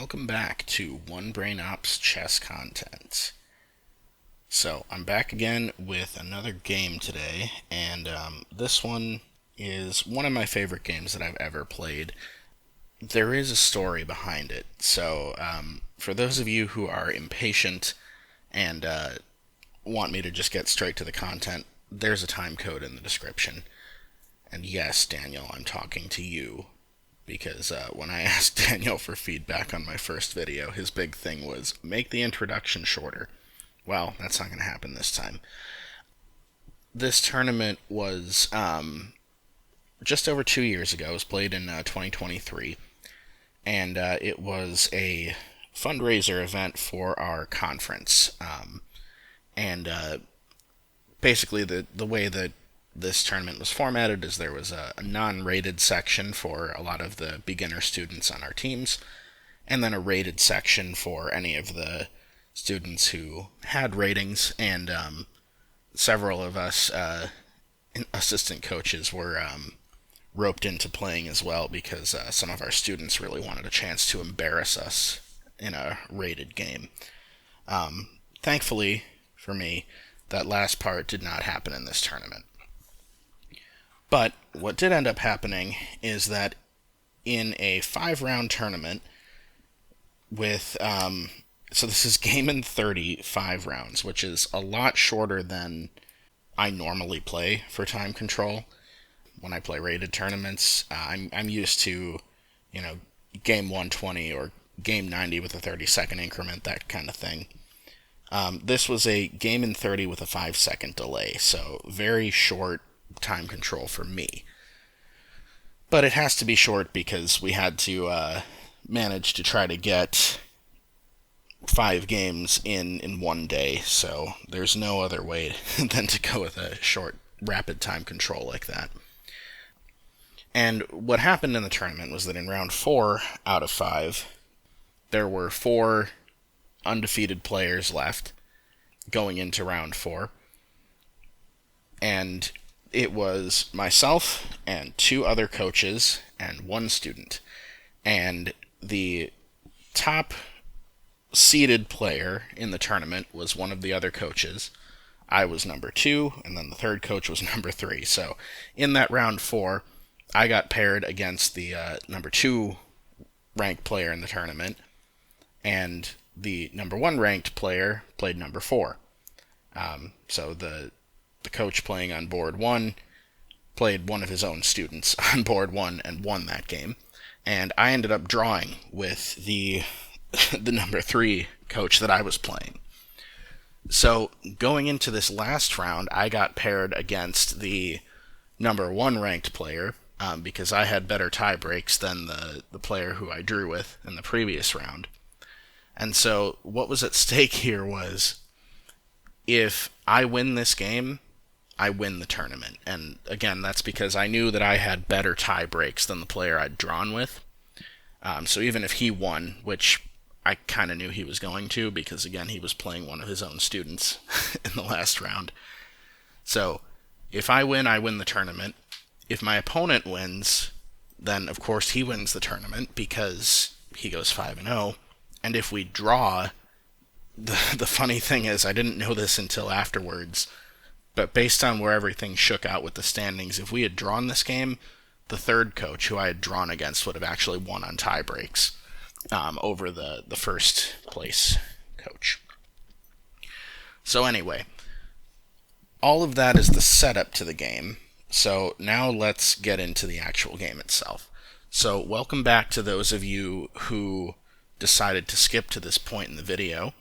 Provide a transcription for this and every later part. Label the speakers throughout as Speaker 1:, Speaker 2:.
Speaker 1: welcome back to One Brain Ops chess content. So, I'm back again with another game today, and this one is one of my favorite games that I've ever played. There is a story behind it, so for those of you who are impatient and want me to just get straight to the content, there's a time code in the description. And yes, Daniel, I'm talking to you. Because when I asked Daniel for feedback on my first video, his big thing was, make the introduction shorter. Well, that's not going to happen this time. This tournament was just over 2 years ago. It was played in 2023. And it was a fundraiser event for our conference. Basically, the way that this tournament was formatted is there was a non-rated section for a lot of the beginner students on our teams, and then a rated section for any of the students who had ratings, and several of us assistant coaches were roped into playing as well because some of our students really wanted a chance to embarrass us in a rated game. Thankfully, for me, that last part did not happen in this tournament. But what did end up happening is that in a 5-round tournament with, so this is game in 30, 5 rounds, which is a lot shorter than I normally play for time control. When I play rated tournaments, I'm used to, game 120 or game 90 with a 30-second increment, that kind of thing. This was a game in 30 with a 5-second delay, so very short time control for me. But it has to be short because we had to manage to try to get 5 games in one day, so there's no other way than to go with a short, rapid time control like that. And what happened in the tournament was that in round 4 out of 5, there were 4 undefeated players left going into round 4. And it was myself and 2 other coaches and 1 student. And the top seeded player in the tournament was one of the other coaches. I was number 2, and then the third coach was number 3. So in that round 4, I got paired against the number 2 ranked player in the tournament, and the number 1 ranked player played number 4. So the coach playing on board 1 played one of his own students on board 1 and won that game. And I ended up drawing with the number 3 coach that I was playing. So going into this last round, I got paired against the number 1 ranked player because I had better tie breaks than the player who I drew with in the previous round. And so what was at stake here was, if I win this game, I win the tournament. And again, that's because I knew that I had better tie breaks than the player I'd drawn with. So even if he won, which I kind of knew he was going to, because again, he was playing one of his own students in the last round. So if I win the tournament. If my opponent wins, then of course he wins the tournament because he goes 5-0. And if we draw, the funny thing is, I didn't know this until afterwards, but based on where everything shook out with the standings, if we had drawn this game, the third coach who I had drawn against would have actually won on tie breaks over the first place coach. So anyway, all of that is the setup to the game. So now let's get into the actual game itself. So welcome back to those of you who decided to skip to this point in the video.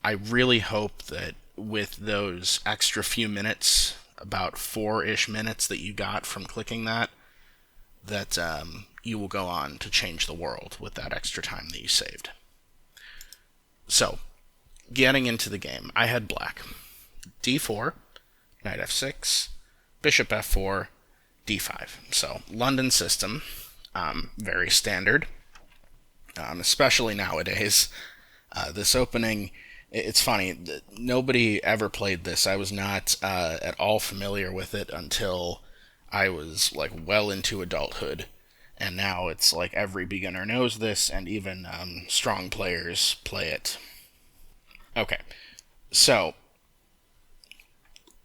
Speaker 1: I really hope that with those extra few minutes, about 4-ish minutes that you got from clicking that you will go on to change the world with that extra time that you saved. So, getting into the game, I had black. d4, knight f6, bishop f4, d5. So, London system, very standard, especially nowadays. This opening, it's funny, nobody ever played this. I was not at all familiar with it until I was well into adulthood. and now it's like every beginner knows this, and even strong players play it. Okay, so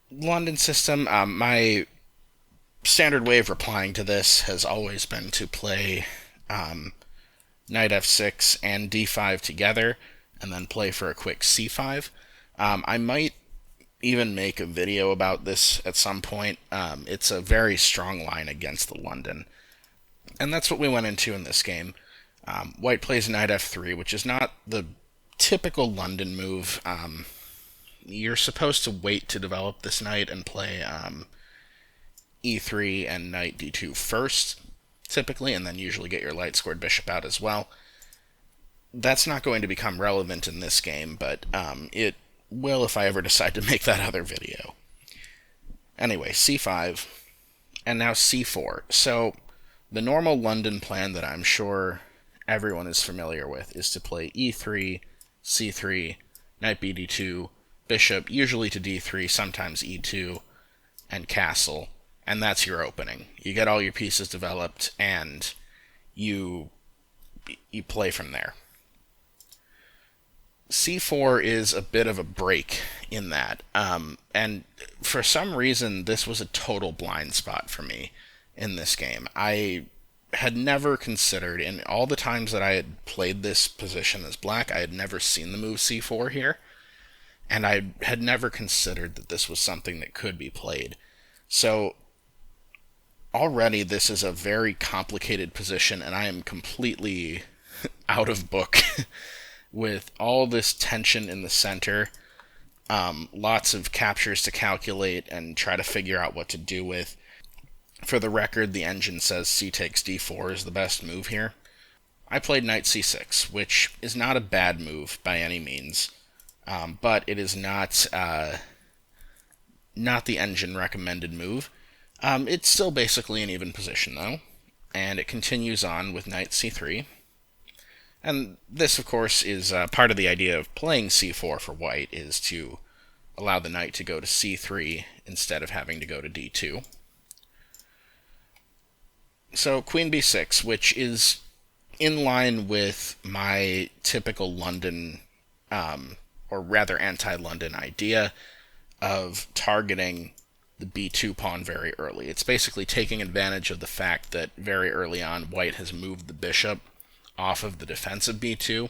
Speaker 1: London system. My standard way of replying to this has always been to play knight f6 and d5 together, and then play for a quick c5. I might even make a video about this at some point. It's a very strong line against the London, and that's what we went into in this game. White plays knight f3, which is not the typical London move. You're supposed to wait to develop this knight and play e3 and knight d2 first, typically, and then usually get your light squared bishop out as well. That's not going to become relevant in this game, but it will if I ever decide to make that other video. Anyway, c5, and now c4. So the normal London plan that I'm sure everyone is familiar with is to play e3, c3, knight bd2, bishop, usually to d3, sometimes e2, and castle, and that's your opening. You get all your pieces developed, and you play from there. c4 is a bit of a break in that, and for some reason this was a total blind spot for me in this game. I had never considered, in all the times that I had played this position as black, I had never seen the move c4 here, and I had never considered that this was something that could be played. So already this is a very complicated position, and I am completely out of book with all this tension in the center, lots of captures to calculate and try to figure out what to do with. For the record, the engine says c takes d4 is the best move here. I played knight c6, which is not a bad move by any means, but it is not the engine recommended move. It's still basically an even position, though, and it continues on with knight c3. And this, of course, is part of the idea of playing c4 for white, is to allow the knight to go to c3 instead of having to go to d2. So queen b6, which is in line with my typical London, or rather anti-London idea of targeting the b2 pawn very early. It's basically taking advantage of the fact that very early on white has moved the bishop off of the defensive b2,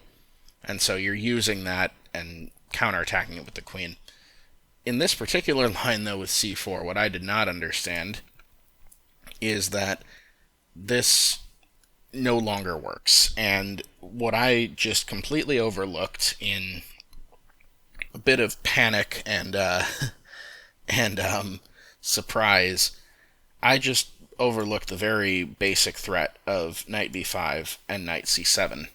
Speaker 1: and so you're using that and counterattacking it with the queen. In this particular line, though, with c4, what I did not understand is that this no longer works, and what I just completely overlooked in a bit of panic and surprise, I just overlooked the very basic threat of knight b5 and knight c7.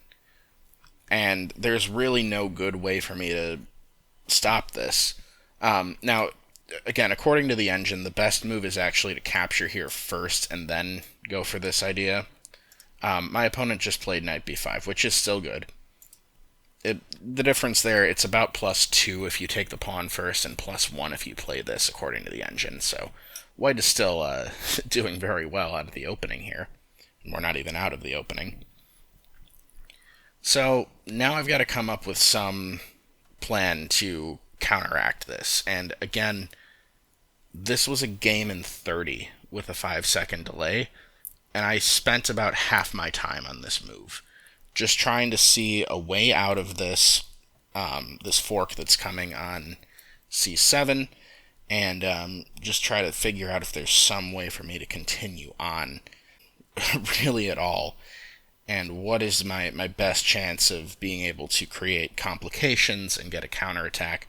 Speaker 1: And there's really no good way for me to stop this. Now, again, according to the engine, the best move is actually to capture here first and then go for this idea. My opponent just played knight b5, which is still good. The difference there, it's about +2 if you take the pawn first and +1 if you play this, according to the engine. So white is still doing very well out of the opening here. We're not even out of the opening. So now I've got to come up with some plan to counteract this. And again, this was a game in 30 with a 5-second delay, and I spent about half my time on this move, just trying to see a way out of this this fork that's coming on c7, and just try to figure out if there's some way for me to continue on really at all, and what is my best chance of being able to create complications and get a counterattack.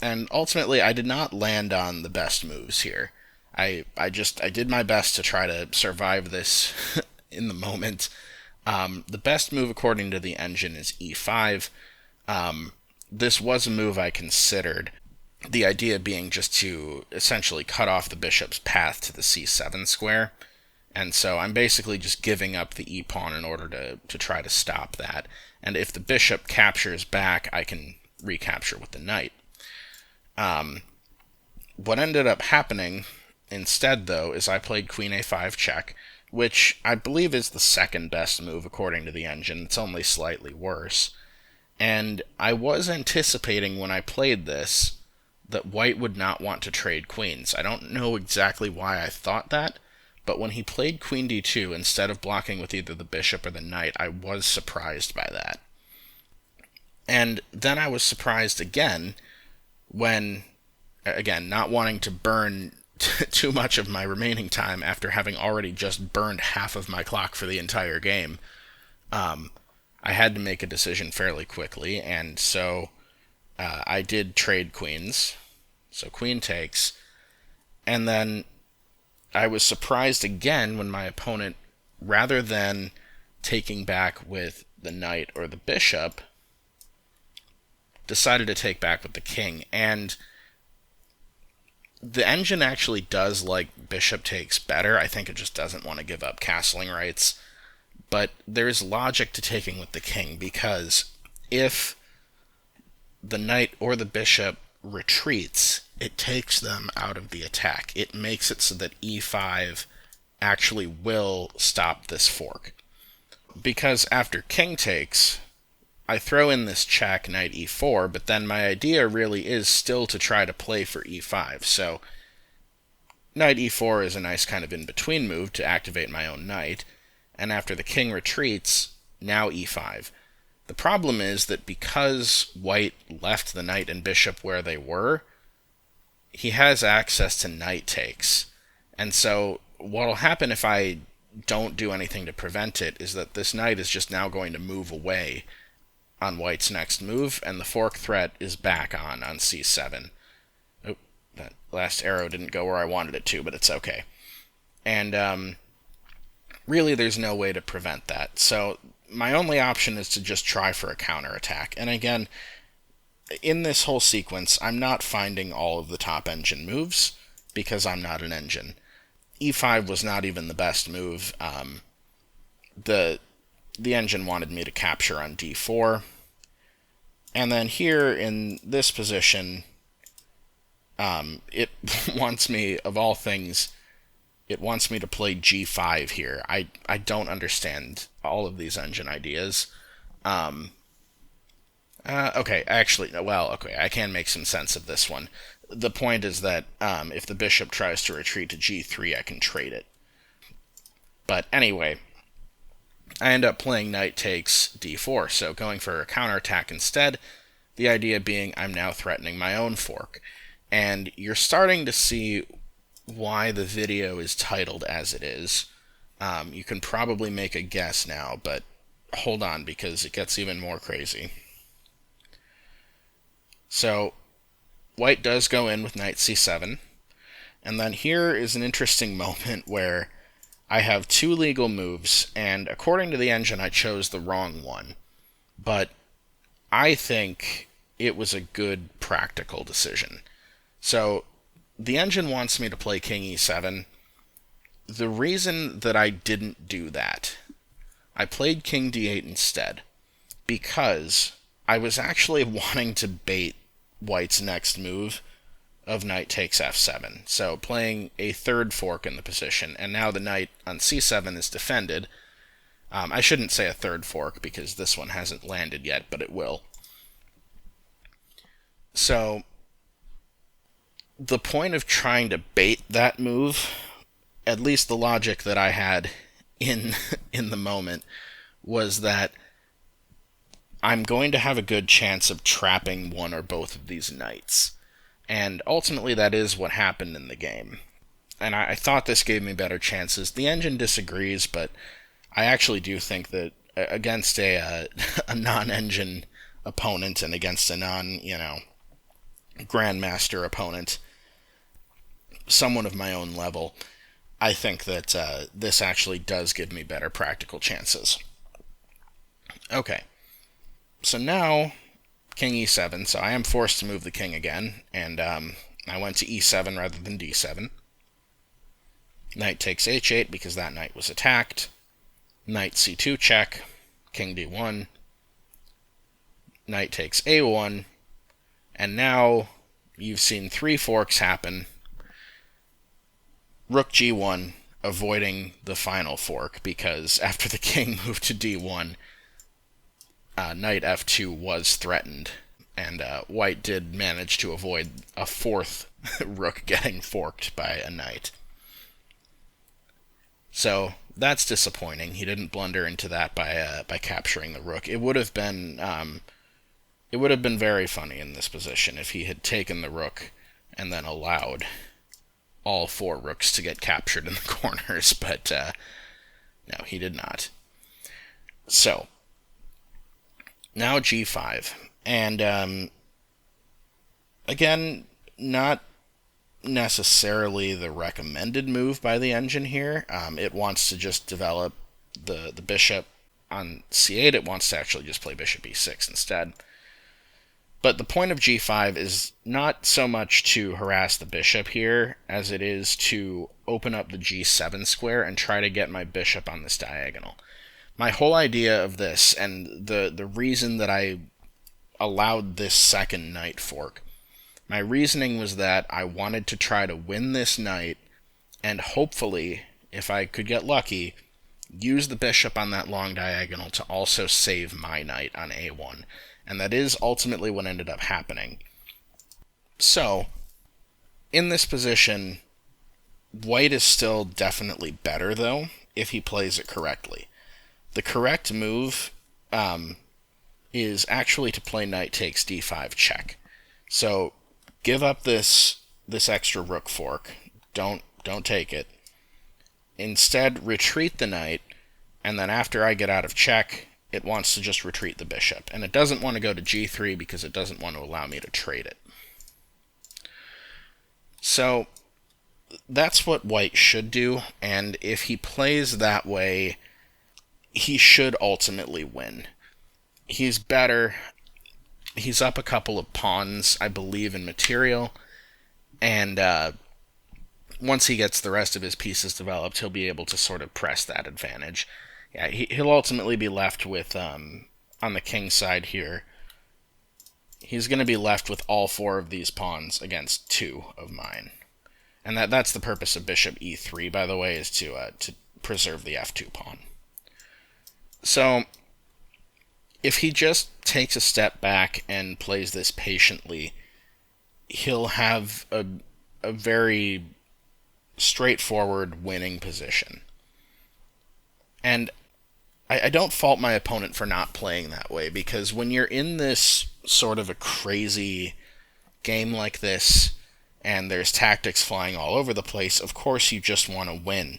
Speaker 1: And ultimately, I did not land on the best moves here. I did my best to try to survive this in the moment. The best move, according to the engine, is e5. This was a move I considered, the idea being just to essentially cut off the bishop's path to the c7 square. And so I'm basically just giving up the e-pawn in order to try to stop that. And if the bishop captures back, I can recapture with the knight. What ended up happening instead, though, is I played queen a5 check, which I believe is the second best move according to the engine. It's only slightly worse. And I was anticipating when I played this that white would not want to trade queens. I don't know exactly why I thought that, but when he played queen d2 instead of blocking with either the bishop or the knight, I was surprised by that. And then I was surprised again when, again, not wanting to burn too much of my remaining time after having already just burned half of my clock for the entire game, I had to make a decision fairly quickly, and so I did trade queens. So queen takes, and then I was surprised again when my opponent, rather than taking back with the knight or the bishop, decided to take back with the king. And the engine actually does like bishop takes better. I think it just doesn't want to give up castling rights. But there's logic to taking with the king, because if the knight or the bishop retreats, it takes them out of the attack. It makes it so that e5 actually will stop this fork. Because after king takes, I throw in this check, knight e4, but then my idea really is still to try to play for e5. So knight e4 is a nice kind of in-between move to activate my own knight. And after the king retreats, now e5. The problem is that because white left the knight and bishop where they were, he has access to knight takes. And so what'll happen if I don't do anything to prevent it is that this knight is just now going to move away on white's next move, and the fork threat is back on c7. Oh, that last arrow didn't go where I wanted it to, but it's okay. And really there's no way to prevent that. So my only option is to just try for a counterattack. And again, in this whole sequence, I'm not finding all of the top engine moves, because I'm not an engine. e5 was not even the best move. The engine wanted me to capture on d4. And then here in this position, it wants me, of all things, it wants me to play g5 here. I don't understand all of these engine ideas. Okay, actually, well, okay, I can make some sense of this one. The point is that if the bishop tries to retreat to g3, I can trade it. But anyway, I end up playing knight takes d4, so going for a counterattack instead, the idea being I'm now threatening my own fork. And you're starting to see why the video is titled as it is. You can probably make a guess now, but hold on, because it gets even more crazy. So white does go in with knight c7, and then here is an interesting moment where I have two legal moves, and according to the engine I chose the wrong one, but I think it was a good practical decision. So the engine wants me to play king e7. The reason that I didn't do that, I played king d8 instead, because I was actually wanting to bait white's next move of knight takes f7, so playing a third fork in the position, and now the knight on c7 is defended. I shouldn't say a third fork, because this one hasn't landed yet, but it will. So the point of trying to bait that move, at least the logic that I had in the moment, was that I'm going to have a good chance of trapping one or both of these knights. And ultimately that is what happened in the game. And I thought this gave me better chances. The engine disagrees, but I actually do think that against a non-engine opponent and against a grandmaster opponent, someone of my own level, I think that this actually does give me better practical chances. Okay, so now king e7, so I am forced to move the king again, and I went to e7 rather than d7. Knight takes h8 because that knight was attacked. Knight c2 check, king d1. Knight takes a1, and now you've seen three forks happen. Rook g1, avoiding the final fork, because after the king moved to d1, knight f2 was threatened, and white did manage to avoid a fourth rook getting forked by a knight. So that's disappointing. He didn't blunder into that by capturing the rook. It would have been very funny in this position if he had taken the rook and then allowed all four rooks to get captured in the corners, but no, he did not. So now g5, and again, not necessarily the recommended move by the engine here. It wants to just develop the bishop on c8. It wants to actually just play bishop e6 instead. But the point of g5 is not so much to harass the bishop here as it is to open up the g7 square and try to get my bishop on this diagonal. My whole idea of this, and the reason that I allowed this second knight fork, my reasoning was that I wanted to try to win this knight, and hopefully, if I could get lucky, use the bishop on that long diagonal to also save my knight on a1. And that is ultimately what ended up happening. So, in this position, white is still definitely better, though, if he plays it correctly. The correct move is actually to play knight takes d5 check. So, give up this extra rook fork. Don't take it. Instead, retreat the knight, and then after I get out of check, it wants to just retreat the bishop. And it doesn't want to go to g3 because it doesn't want to allow me to trade it. So that's what white should do, and if he plays that way, he should ultimately win. He's better. He's up a couple of pawns, I believe, in material, and once he gets the rest of his pieces developed, he'll be able to sort of press that advantage. Yeah, he'll ultimately be left with, on the king side here, he's going to be left with all four of these pawns against two of mine. And that's the purpose of bishop e3, by the way, is to preserve the f2 pawn. So, if he just takes a step back and plays this patiently, he'll have a very straightforward winning position. And I don't fault my opponent for not playing that way, because when you're in this sort of a crazy game like this, and there's tactics flying all over the place, of course you just want to win.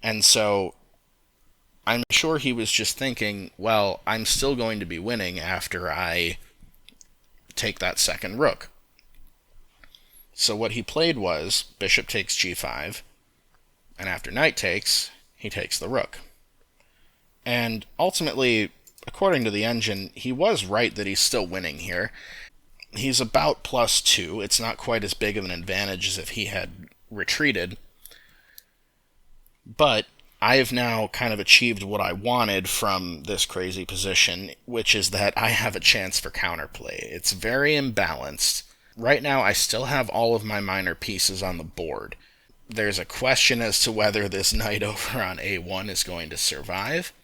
Speaker 1: And so I'm sure he was just thinking, well, I'm still going to be winning after I take that second rook. So what he played was bishop takes g5, and after knight takes, he takes the rook. And ultimately, according to the engine, he was right that he's still winning here. He's about +2. It's not quite as big of an advantage as if he had retreated. But I have now kind of achieved what I wanted from this crazy position, which is that I have a chance for counterplay. It's very imbalanced. Right now, I still have all of my minor pieces on the board. There's a question as to whether this knight over on a1 is going to survive.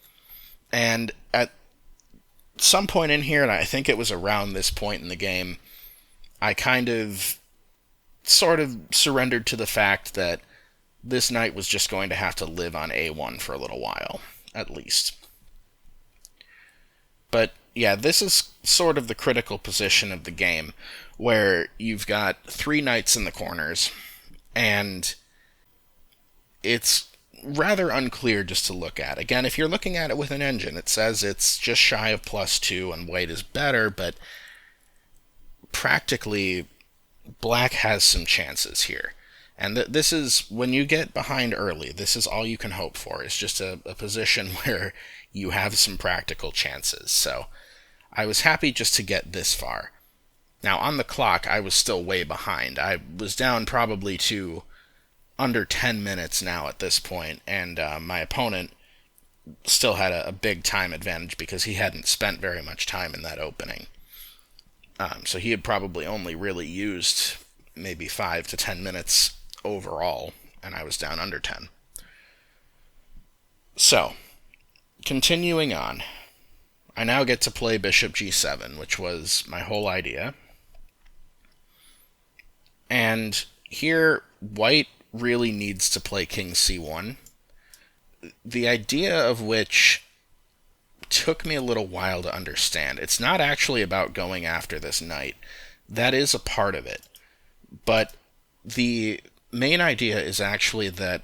Speaker 1: And at some point in here, and I think it was around this point in the game, I kind of sort of surrendered to the fact that this knight was just going to have to live on a1 for a little while, at least. But yeah, this is sort of the critical position of the game, where you've got three knights in the corners, and it's rather unclear just to look at. Again, if you're looking at it with an engine, it says it's just shy of +2 and white is better, but practically black has some chances here. And this is, when you get behind early, this is all you can hope for. It's just a position where you have some practical chances. So I was happy just to get this far. Now, on the clock, I was still way behind. I was down probably to under 10 minutes now at this point, and my opponent still had a big time advantage because he hadn't spent very much time in that opening. So he had probably only really used maybe 5 to 10 minutes overall, and I was down under 10. So, continuing on, I now get to play bishop g7, which was my whole idea. And here, white really needs to play king c1, the idea of which took me a little while to understand. It's not actually about going after this knight. That is a part of it. But the main idea is actually that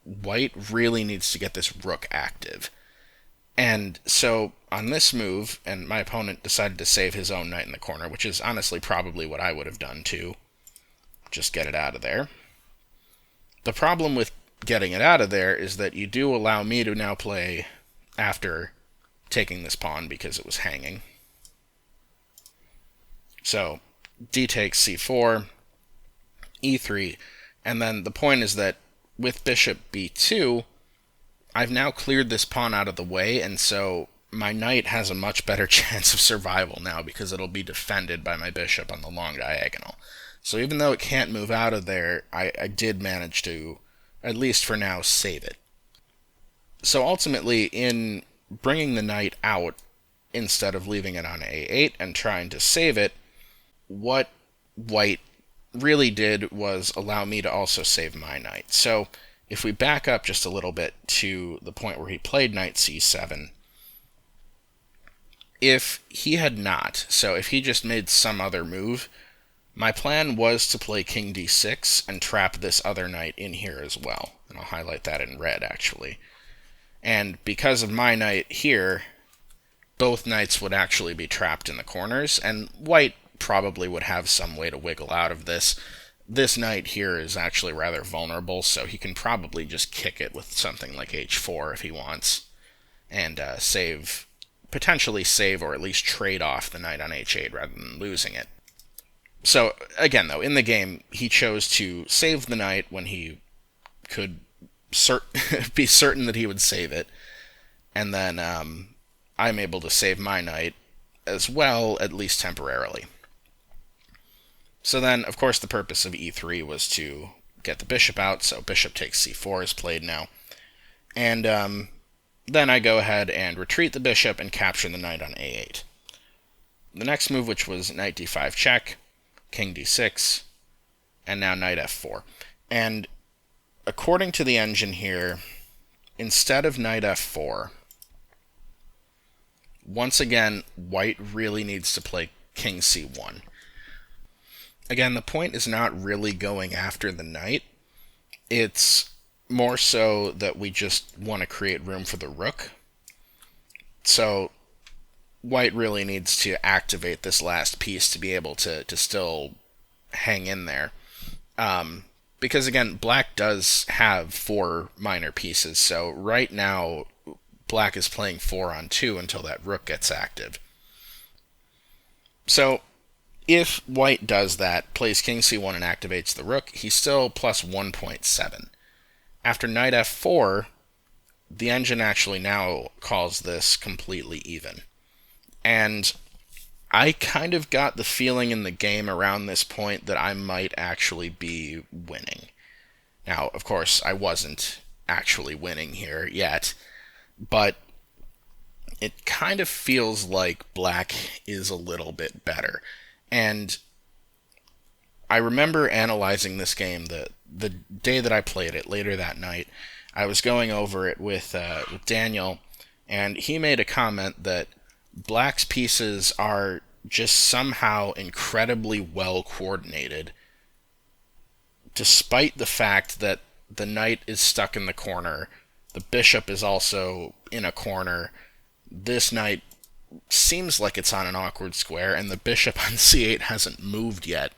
Speaker 1: white really needs to get this rook active. And so on this move, and my opponent decided to save his own knight in the corner, which is honestly probably what I would have done too. Just get it out of there. The problem with getting it out of there is that you do allow me to now play after taking this pawn because it was hanging. So d takes c4, e3, and then the point is that with bishop b2, I've now cleared this pawn out of the way, and so my knight has a much better chance of survival now because it'll be defended by my bishop on the long diagonal. So even though it can't move out of there, I did manage to, at least for now, save it. So ultimately, in bringing the knight out instead of leaving it on a8 and trying to save it, what white really did was allow me to also save my knight. So if we back up just a little bit to the point where he played knight c7, if he had not, so if he just made some other move, my plan was to play king d6 and trap this other knight in here as well. And I'll highlight that in red, actually. And because of my knight here, both knights would actually be trapped in the corners, and white probably would have some way to wiggle out of this. This knight here is actually rather vulnerable, so he can probably just kick it with something like h4 if he wants, and potentially save or at least trade off the knight on h8 rather than losing it. So, again, though, in the game, he chose to save the knight when he could be certain that he would save it, and then I'm able to save my knight as well, at least temporarily. So then, of course, the purpose of e3 was to get the bishop out, so bishop takes c4 is played now. And then I go ahead and retreat the bishop and capture the knight on a8. The next move, which was knight d5 check, king d6, and now knight f4. And according to the engine here, instead of knight f4, once again, white really needs to play king c1. Again, the point is not really going after the knight. It's more so that we just want to create room for the rook. So white really needs to activate this last piece to be able to still hang in there. Because, again, black does have 4 minor pieces, so right now black is playing 4 on 2 until that rook gets active. So if white does that, plays king c1 and activates the rook, he's still plus 1.7. After knight f4, the engine actually now calls this completely even. And I kind of got the feeling in the game around this point that I might actually be winning. Now, of course, I wasn't actually winning here yet, but it kind of feels like black is a little bit better. And I remember analyzing this game the day that I played it, later that night. I was going over it with Daniel, and he made a comment that black's pieces are just somehow incredibly well coordinated, despite the fact that the knight is stuck in the corner, the bishop is also in a corner, this knight seems like it's on an awkward square, and the bishop on c8 hasn't moved yet.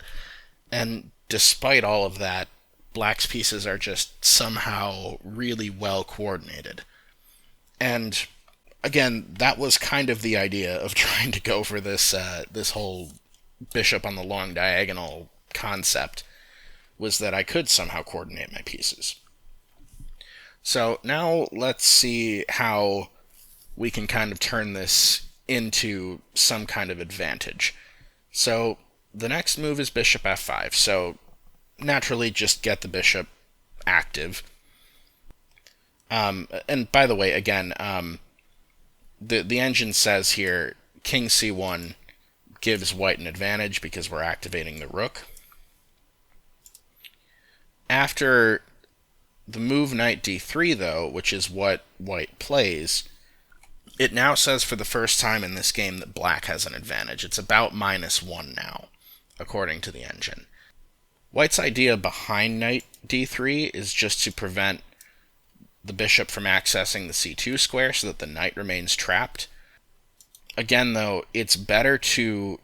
Speaker 1: And despite all of that, black's pieces are just somehow really well coordinated. And again, that was kind of the idea of trying to go for this whole bishop on the long diagonal concept, was that I could somehow coordinate my pieces. So now let's see how we can kind of turn this into some kind of advantage. So the next move is bishop f5, so naturally just get the bishop active. And by the way, again, the engine says here king c1 gives white an advantage because we're activating the rook. After the move knight d3, though, which is what white plays, it now says for the first time in this game that black has an advantage. It's about -1 now, according to the engine. White's idea behind knight d3 is just to prevent the bishop from accessing the c2 square so that the knight remains trapped. Again, though, it's better to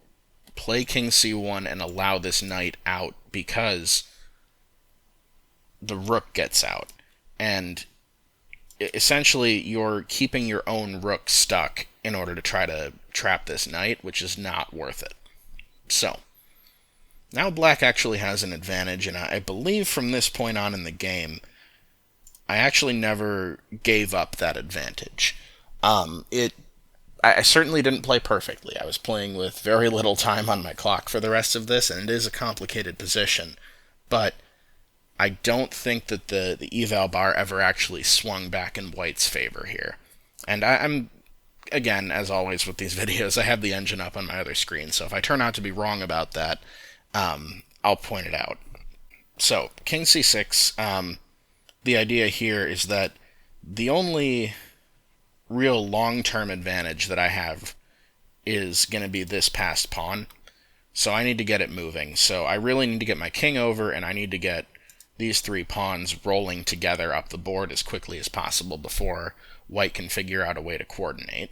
Speaker 1: play king c1 and allow this knight out because the rook gets out. And essentially, you're keeping your own rook stuck in order to try to trap this knight, which is not worth it. So, now black actually has an advantage, and I believe from this point on in the game, I actually never gave up that advantage. I certainly didn't play perfectly. I was playing with very little time on my clock for the rest of this, and it is a complicated position. But I don't think that the eval bar ever actually swung back in white's favor here. And I'm, again, as always with these videos, I have the engine up on my other screen, so if I turn out to be wrong about that, I'll point it out. So, king c6, the idea here is that the only real long-term advantage that I have is going to be this passed pawn. So I need to get it moving. So I really need to get my king over, and I need to get these three pawns rolling together up the board as quickly as possible before white can figure out a way to coordinate.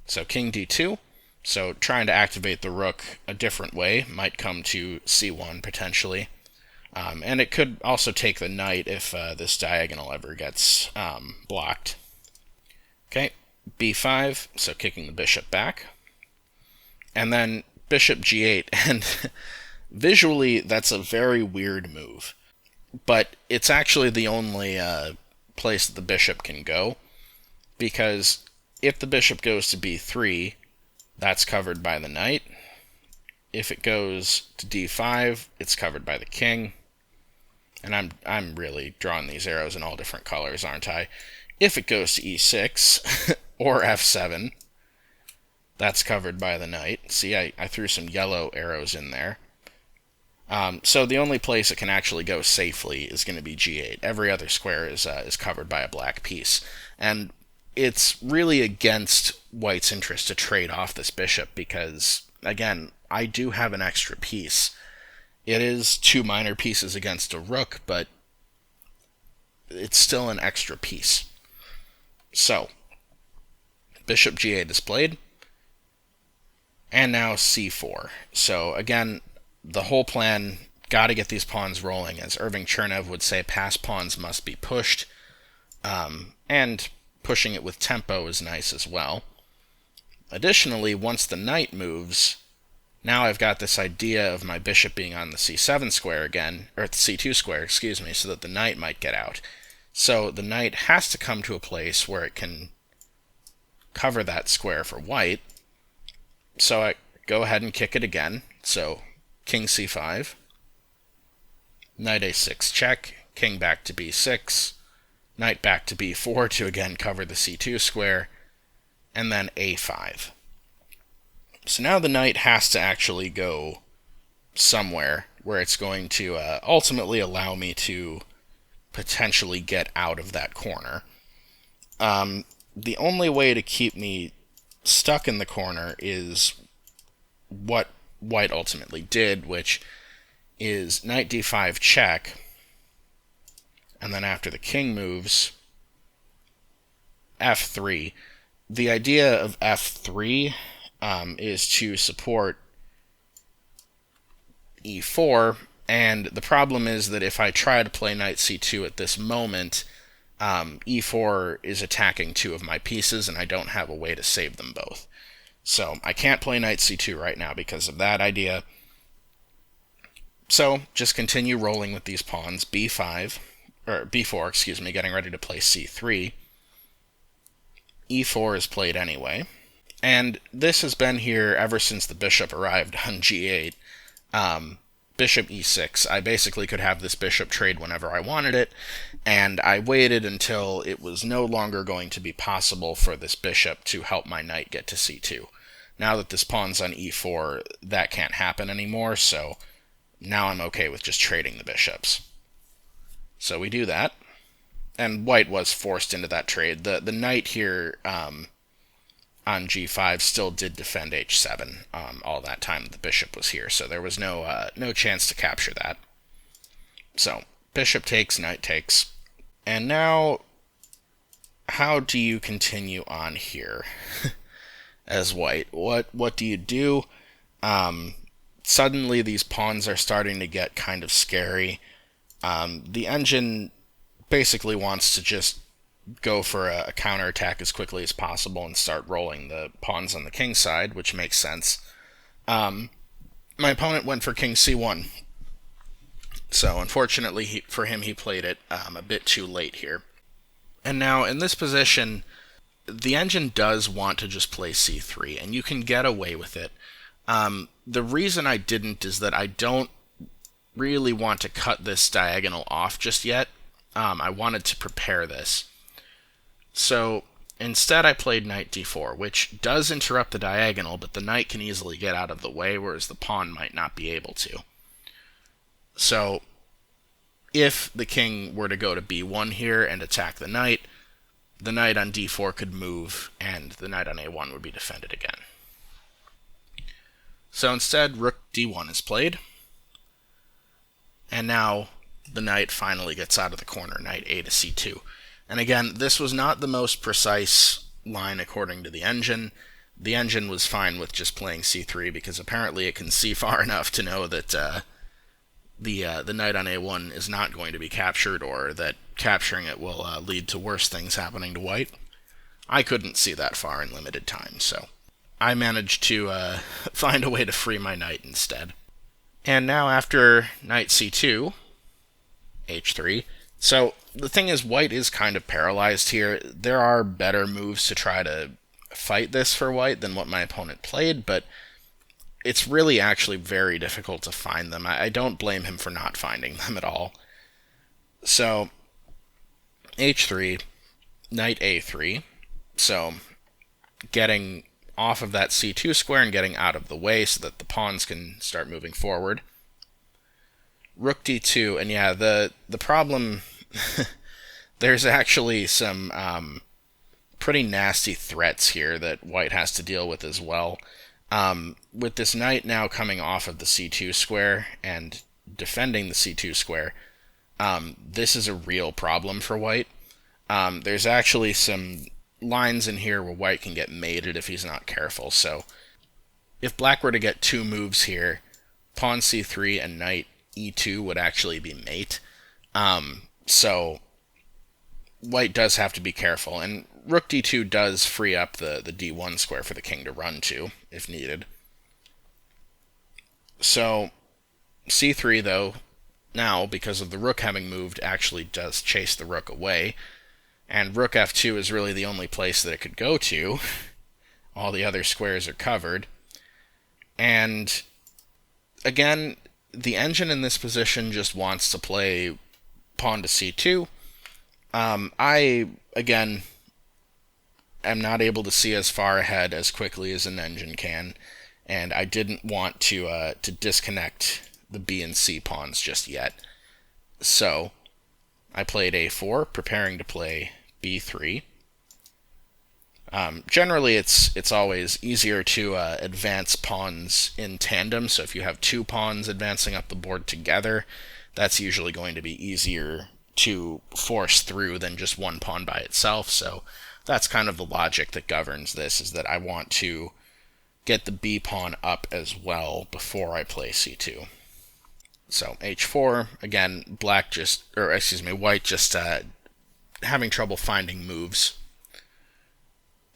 Speaker 1: So king d2. So trying to activate the rook a different way might come to c1 potentially. And it could also take the knight if this diagonal ever gets blocked. Okay, b5, so kicking the bishop back. And then bishop g8, and visually that's a very weird move. But it's actually the only place that the bishop can go, because if the bishop goes to b3, that's covered by the knight. If it goes to d5, it's covered by the king. And I'm really drawing these arrows in all different colors, aren't I? If it goes to e6 or f7, that's covered by the knight. See, I threw some yellow arrows in there. So the only place it can actually go safely is going to be g8. Every other square is covered by a black piece. And it's really against white's interest to trade off this bishop because, again, I do have an extra piece. It is two minor pieces against a rook, but it's still an extra piece. So, bishop g8 is played, and now c4. So again, the whole plan, got to get these pawns rolling. As Irving Chernev would say, passed pawns must be pushed, and pushing it with tempo is nice as well. Additionally, once the knight moves, now I've got this idea of my bishop being on the c7 square again, or the c2 square, excuse me, so that the knight might get out. So the knight has to come to a place where it can cover that square for white. So I go ahead and kick it again. So king c5, knight a6 check, king back to b6, knight back to b4 to again cover the c2 square, and then a5. So now the knight has to actually go somewhere where it's going to ultimately allow me to potentially get out of that corner. The only way to keep me stuck in the corner is what white ultimately did, which is knight d5 check, and then after the king moves, f3. The idea of f3 is to support e4, and the problem is that if I try to play knight c2 at this moment, e4 is attacking two of my pieces, and I don't have a way to save them both. So I can't play knight c2 right now because of that idea. So just continue rolling with these pawns. b5, or b4, excuse me, getting ready to play c3. e4 is played anyway. And this has been here ever since the bishop arrived on g8. bishop e6, I basically could have this bishop trade whenever I wanted it, and I waited until it was no longer going to be possible for this bishop to help my knight get to c2. Now that this pawn's on e4, that can't happen anymore, so now I'm okay with just trading the bishops. So we do that, and white was forced into that trade. The knight here on g5 still did defend h7 all that time the bishop was here, so there was no chance to capture that. So bishop takes, knight takes, and now how do you continue on here as white? What do you do? Suddenly these pawns are starting to get kind of scary. The engine basically wants to just go for a counterattack as quickly as possible and start rolling the pawns on the king side, which makes sense. My opponent went for king c1. So unfortunately for him, he played it a bit too late here. And now in this position, the engine does want to just play c3, and you can get away with it. The reason I didn't is that I don't really want to cut this diagonal off just yet. I wanted to prepare this. So instead I played knight d4, which does interrupt the diagonal, but the knight can easily get out of the way, whereas the pawn might not be able to. So if the king were to go to b1 here and attack the knight on d4 could move, and the knight on a1 would be defended again. So instead, rook d1 is played, and now the knight finally gets out of the corner, knight a to c2. And again, this was not the most precise line according to the engine. The engine was fine with just playing c3 because apparently it can see far enough to know that the knight on a1 is not going to be captured, or that capturing it will lead to worse things happening to white. I couldn't see that far in limited time, so I managed to find a way to free my knight instead. And now after knight c2, h3, so the thing is, white is kind of paralyzed here. There are better moves to try to fight this for white than what my opponent played, but it's really actually very difficult to find them. I don't blame him for not finding them at all. So h3, knight a3, so getting off of that c2 square and getting out of the way so that the pawns can start moving forward. Rook d2, and yeah, the problem, there's actually some pretty nasty threats here that white has to deal with as well. With this knight now coming off of the c2 square and defending the c2 square, this is a real problem for white. There's actually some lines in here where white can get mated if he's not careful. So if black were to get two moves here, pawn c3 and knight e2 would actually be mate. So white does have to be careful, and rook d2 does free up the d1 square for the king to run to if needed. So c3, though, now, because of the rook having moved, actually does chase the rook away, and rook f2 is really the only place that it could go to. All the other squares are covered. And again, the engine in this position just wants to play pawn to c2. I, again, am not able to see as far ahead as quickly as an engine can, and I didn't want to disconnect the b and c pawns just yet. So I played a4, preparing to play b3. Generally, it's always easier to advance pawns in tandem, so if you have two pawns advancing up the board together, that's usually going to be easier to force through than just one pawn by itself. So that's kind of the logic that governs this, is that I want to get the b pawn up as well before I play c2. So h4, again, white just having trouble finding moves.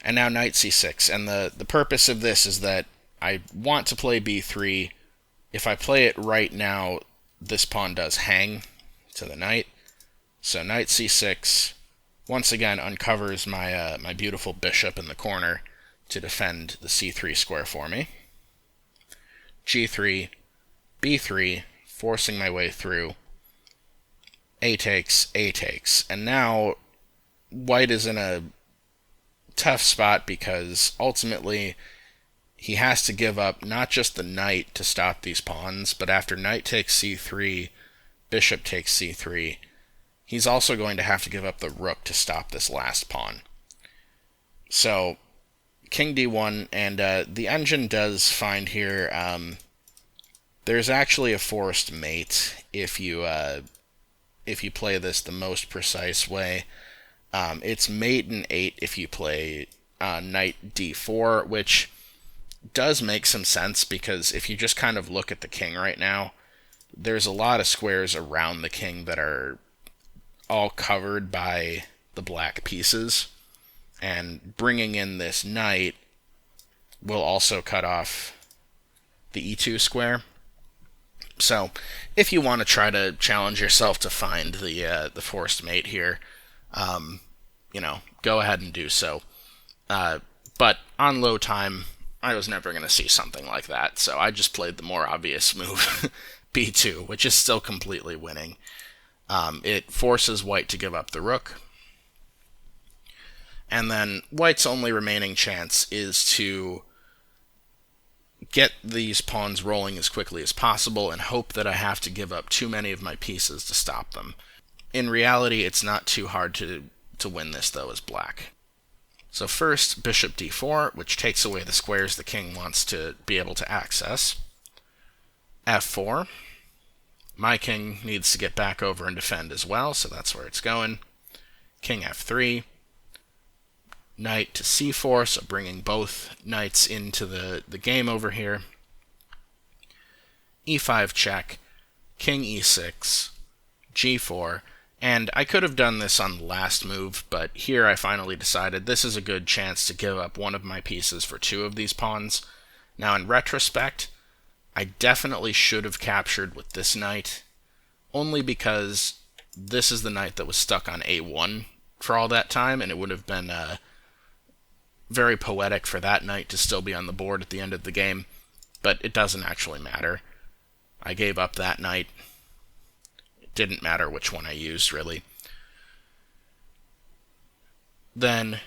Speaker 1: And now knight c6, and the purpose of this is that I want to play b3. If I play it right now, this pawn does hang to the knight. So knight c6 once again uncovers my my beautiful bishop in the corner to defend the c3 square for me. g3, b3, forcing my way through. A takes, A takes. And now white is in a tough spot because ultimately he has to give up not just the knight to stop these pawns, but after knight takes c3, bishop takes c3, he's also going to have to give up the rook to stop this last pawn. So king d1, and the engine does find here there's actually a forced mate if you play this the most precise way. It's mate in 8 if you play knight d4, which does make some sense because if you just kind of look at the king right now, there's a lot of squares around the king that are all covered by the black pieces, and bringing in this knight will also cut off the e2 square. So if you want to try to challenge yourself to find the forced mate here, go ahead and do so. But on low time, I was never going to see something like that, so I just played the more obvious move, b2, which is still completely winning. It forces white to give up the rook, and then white's only remaining chance is to get these pawns rolling as quickly as possible and hope that I have to give up too many of my pieces to stop them. In reality, it's not too hard to win this, though, as black. So first, bishop d4, which takes away the squares the king wants to be able to access. f4. My king needs to get back over and defend as well, so that's where it's going. King f3. Knight to c4, so bringing both knights into the game over here. e5 check, king e6, g4, and I could have done this on the last move, but here I finally decided this is a good chance to give up one of my pieces for two of these pawns. Now in retrospect, I definitely should have captured with this knight, only because this is the knight that was stuck on a1 for all that time, and it would have been very poetic for that knight to still be on the board at the end of the game, but it doesn't actually matter. I gave up that knight. It didn't matter which one I used, really. Then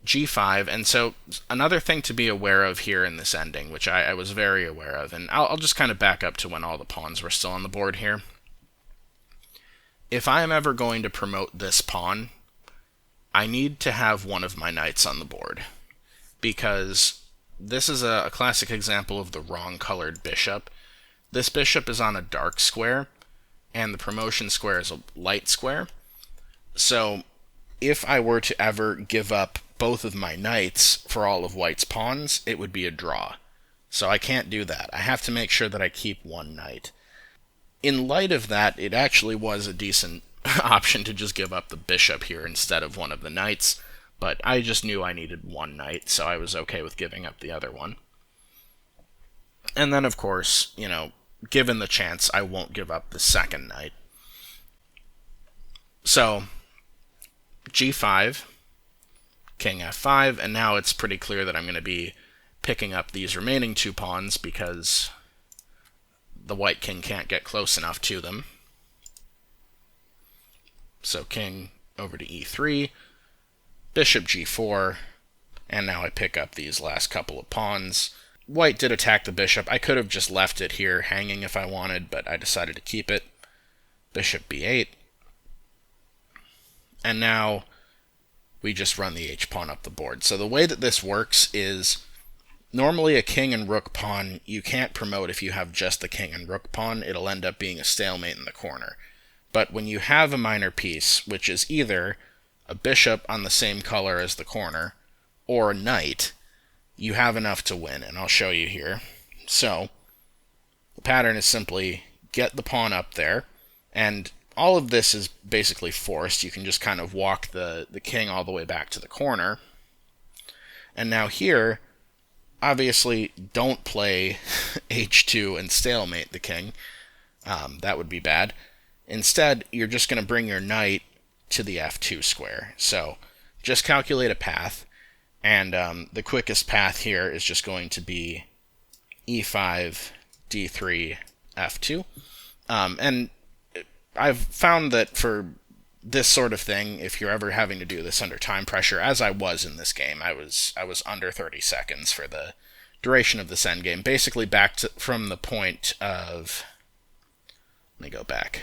Speaker 1: g5, and so another thing to be aware of here in this ending, which I was very aware of, and I'll just kind of back up to when all the pawns were still on the board here. If I am ever going to promote this pawn, I need to have one of my knights on the board, because this is a classic example of the wrong colored bishop. This bishop is on a dark square, and the promotion square is a light square. So if I were to ever give up both of my knights for all of white's pawns, it would be a draw. So I can't do that. I have to make sure that I keep one knight. In light of that, it actually was a decent option to just give up the bishop here instead of one of the knights, but I just knew I needed one knight, so I was okay with giving up the other one. And then, of course, given the chance, I won't give up the second knight. So, g5, king f5, and now it's pretty clear that I'm going to be picking up these remaining two pawns because the white king can't get close enough to them. So king over to e3, bishop g4, and now I pick up these last couple of pawns. White did attack the bishop. I could have just left it here hanging if I wanted, but I decided to keep it. Bishop b8. And now we just run the h-pawn up the board. So the way that this works is normally a king and rook pawn you can't promote if you have just the king and rook pawn. It'll end up being a stalemate in the corner. But when you have a minor piece, which is either a bishop on the same color as the corner, or a knight, you have enough to win, and I'll show you here. So, the pattern is simply get the pawn up there, and all of this is basically forced. You can just kind of walk the king all the way back to the corner. And now here, obviously, don't play h2 and stalemate the king. That would be bad. Instead, you're just going to bring your knight to the f2 square. So just calculate a path, and the quickest path here is just going to be e5, d3, f2. And I've found that for this sort of thing, if you're ever having to do this under time pressure, as I was in this game, I was under 30 seconds for the duration of this end game. Basically, from the point of. Let me go back.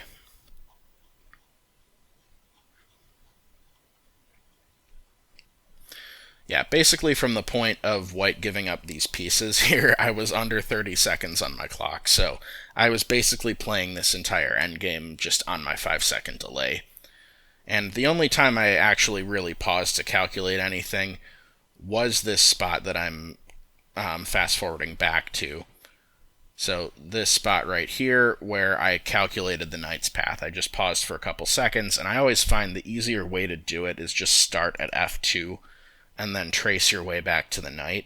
Speaker 1: Yeah, basically from the point of white giving up these pieces here, I was under 30 seconds on my clock. So I was basically playing this entire endgame just on my 5-second delay. And the only time I actually really paused to calculate anything was this spot that I'm fast forwarding back to. So this spot right here where I calculated the knight's path. I just paused for a couple seconds, and I always find the easier way to do it is just start at F2 and then trace your way back to the knight.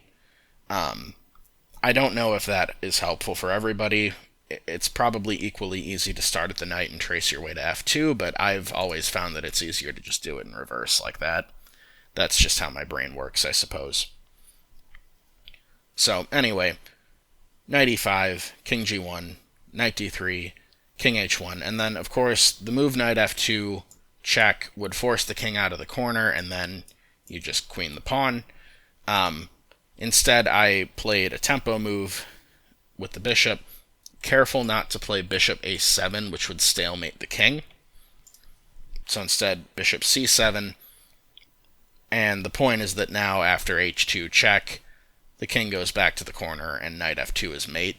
Speaker 1: I don't know if that is helpful for everybody. It's probably equally easy to start at the knight and trace your way to F2, but I've always found that it's easier to just do it in reverse like that. That's just how my brain works, I suppose. So, anyway, knight e5, king g1, knight d3, king h1, and then, of course, the move knight f2 check would force the king out of the corner, and then you just queen the pawn. Instead, I played a tempo move with the bishop. Careful not to play bishop a7, which would stalemate the king. So instead, bishop c7. And the point is that now, after h2 check, the king goes back to the corner, and knight f2 is mate.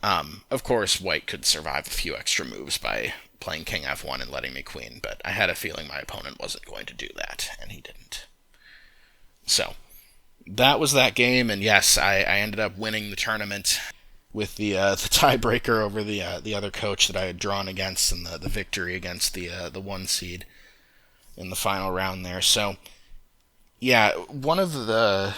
Speaker 1: Of course, white could survive a few extra moves by playing king f1 and letting me queen, but I had a feeling my opponent wasn't going to do that, and he didn't. So, that was that game, and yes, I ended up winning the tournament with the tiebreaker over the other coach that I had drawn against, and the victory against the 1 seed in the final round there. So, yeah, one of the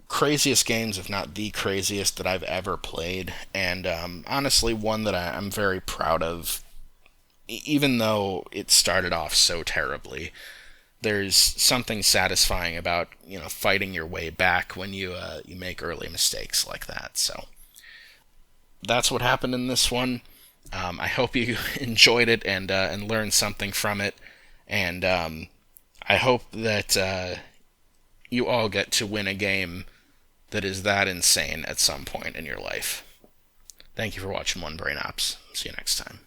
Speaker 1: craziest games, if not the craziest, that I've ever played, and honestly one that I'm very proud of, even though it started off so terribly. There's something satisfying about fighting your way back when you make early mistakes like that. So that's what happened in this one. I hope you enjoyed it and learned something from it, and I hope that you all get to win a game that is that insane at some point in your life. Thank you for watching One Brain Ops. See you next time.